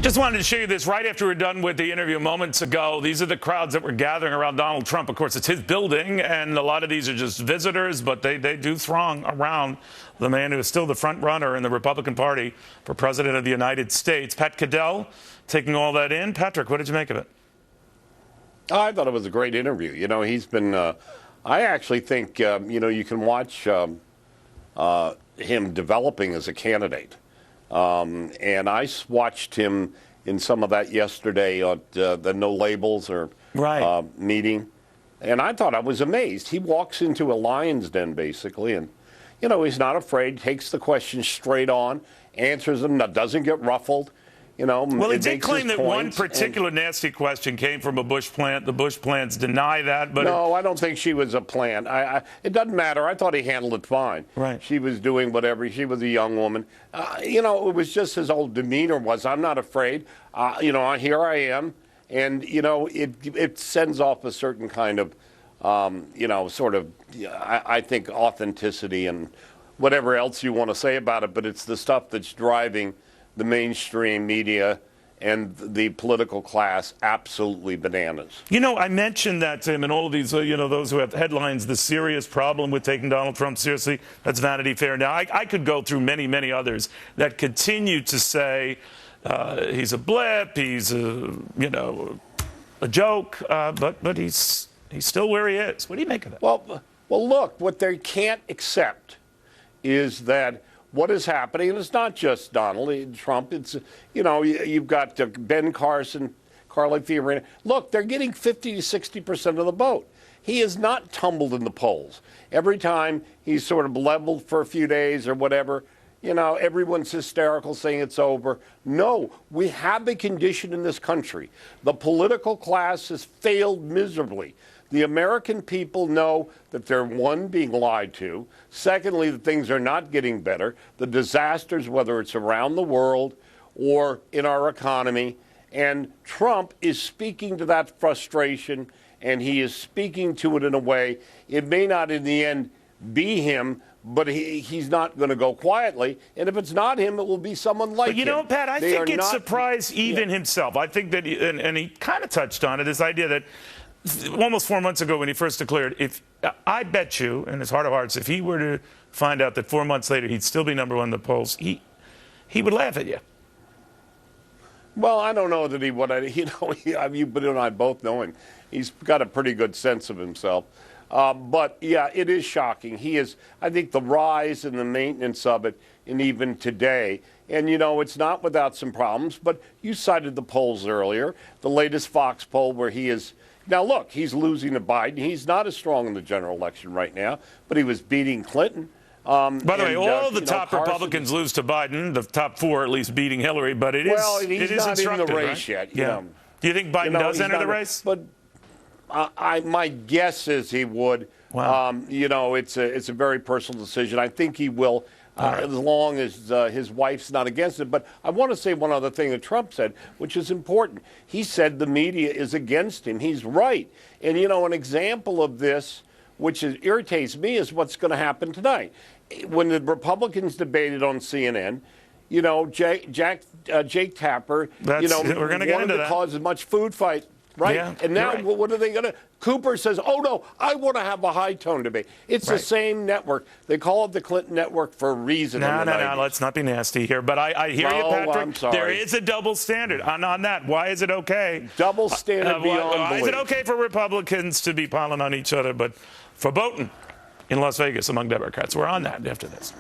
Just wanted to show you this right after we're done with the interview moments ago. These are the crowds that were gathering around Donald Trump. Of course, it's his building, and a lot of these are just visitors, but they do throng around the man who is still the front runner in the Republican Party for President of the United States. Pat Caddell taking all that in. Patrick, what did you make of it? I thought it was a great interview. You know, he's been, I actually think, you can watch him developing as a candidate. And I watched him in some of that yesterday at the No Labels or meeting. And I thought I was amazed. He walks into a lion's den, basically, and, you know, he's not afraid, takes the questions straight on, answers them, doesn't get ruffled. You know, well, he did claim that one particular nasty question came from a Bush plant. The Bush plants deny that. But no, I don't think she was a plant. It doesn't matter. I thought he handled it fine. Right. She was doing whatever. She was a young woman. You know, it was just his whole demeanor was, I'm not afraid. You know, here I am. And, you know, it sends off a certain kind of, you know, sort of, I think, authenticity and whatever else you want to say about it. But it's the stuff that's driving the mainstream media and the political class absolutely bananas. You know, I mentioned that to him and all of these, you know, those who have headlines, the serious problem with taking Donald Trump seriously, that's Vanity Fair. Now, I could go through many, many others that continue to say he's a blip, he's a, you know, a joke, but he's still where he is. What do you make of it? Well, look, what they can't accept is that what is happening, and it's not just Donald Trump, it's, you know, you've got Ben Carson, Carly Fiorina. Look, they're getting 50 to 60% of the vote. He has not tumbled in the polls. Every time he's sort of leveled for a few days or whatever, you know, everyone's hysterical saying it's over. No, we have a condition in this country. The political class has failed miserably. The American people know that they're, one, being lied to. Secondly, that things are not getting better. The disasters, whether it's around the world or in our economy. And Trump is speaking to that frustration, and he is speaking to it in a way, it may not in the end be him, but he's not going to go quietly. And if it's not him, it will be someone like him. But you know, Pat, I think it surprised even himself. I think that, and he kind of touched on it, this idea that almost 4 months ago when he first declared, if I bet you, in his heart of hearts, if he were to find out that 4 months later he'd still be number one in the polls, he would laugh at you. Well, I don't know that he would. You know, you and I both know him. He's got a pretty good sense of himself. But, yeah, it is shocking. He is, I think, the rise and the maintenance of it, and even today. And, you know, it's not without some problems. But you cited the polls earlier, the latest Fox poll where he is. Now, look, he's losing to Biden. He's not as strong in the general election right now, but he was beating Clinton. By the way, all the top Republicans lose to Biden, the top four at least beating Hillary, but it is he's not in the race yet. Yeah. You know. Do you think Biden does enter the race? But my guess is he would. Wow. You know, it's a very personal decision. I think he will. As long as his wife's not against it. But I want to say one other thing that Trump said, which is important. He said the media is against him. He's right. And, you know, an example of this, which irritates me, is what's going to happen tonight. When the Republicans debated on CNN, you know, Jake Tapper, you know, we're gonna get into wanted to cause as much food fight. Right? Yeah, and now what are they going to? Cooper says, oh, no, I want to have a high-tone debate. It's the same network. They call it the Clinton Network for a reason. No, let's not be nasty here. But I hear you, Patrick. I'm sorry. There is a double standard on that. Why is it okay? Double standard beyond belief. Why is it okay for Republicans to be piling on each other, but for voting in Las Vegas among Democrats? We're on that after this.